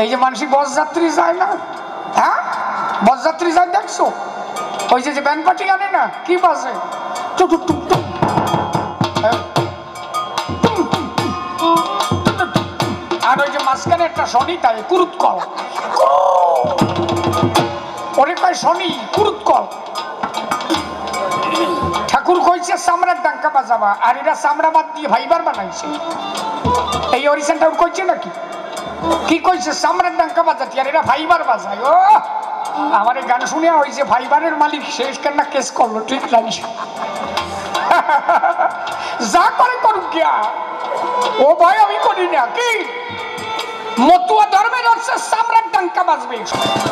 এই যে মানসিক বসযাত্রী যায় না, হ্যাঁ বসযাত্রী যায় দেখছো, ওই যে ব্যান্ড পার্টি আনে না, কি বাজে টুক টুক টুক, আর ওই যে মাঝখানে একটা শনি তাই কুরুত কল, ওরে কয় শনি কুরুত কল। ঠাকুর কইছে চামড়ার ডাঙ্কা বাজাবা, আর এরা চামড়া বাদ দিয়ে ভাইবার বানাইছে। এই হরিচাঁদ ঠাকুর কইছে নাকি? কি কইছে? চামড়ার ডাঙ্কা বাজাতি, আর এরা ভাইবার বাজায়। ও আমার এই গান শুনে হয়েছে ভাইবারের মালিক শেষ কেনা কেস করলো, ঠিক লাগছে। যা করে করুক গিয়া, ও ভয় আমি করি না। কি মতুয়া ধর্মের হচ্ছে চামড়ার ডাঙ্কা বাজবে,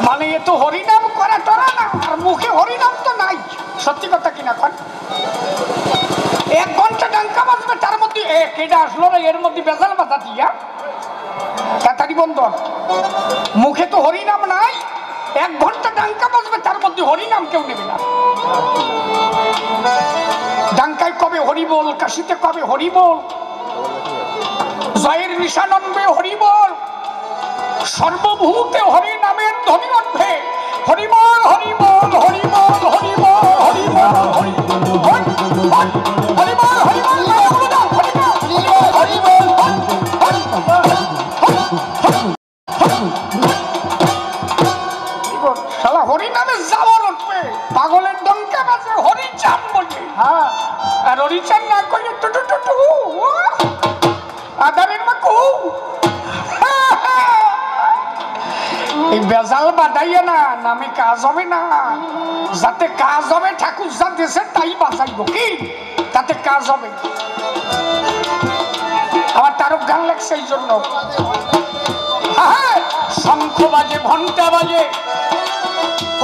মানে এ তো হরিনাম করা টরা না, আর মুখে হরিনাম তো নাই। সত্যি কথা কিনা কন? 1 ঘন্টা ডাঙ্কা বাজবে, তার মধ্যে কেডা আসলো না, এর মধ্যে বেজাল বাজা দিয়া তাড়াতাড়ি বন্ধ। মুখে তো হরিনাম নাই, 1 ঘন্টা ডাঙ্কা বাজবে, তার মধ্যে হরিনাম কেউ নেবে না। ডাঙ্কায় কবে হরিবোল, কাশিতে কবে হরিবোল, জয়ের নিশানন্দে হরিবোল, সর্বভূতে হরি নামের ধ্বনি উঠবে। হরিবোল হরিবোল হরিবোল হরিবোল হরিবোল হরিবোল হরিবোল শালা হরি নামে যাওয়ার উঠবে, পাগলের ডঙ্কা বাজে হরিচাঁদ বলে। হ্যাঁ, আর হরিচাঁদ না করলে টুটু টুটু আদারের মাকু। এই বেজাল বাদাইয়া না, নামে কাজ হবে না। যাতে কাজ হবে, ঠাকুর যা দেশে তাই বাঁচাইব, কি তাতে কাজ হবে। আমার তারক গান লাগছে এই জন্য। শঙ্খ বাজে, ঘন্টা বাজে,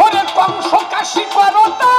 ওরে কংস কাশি করতা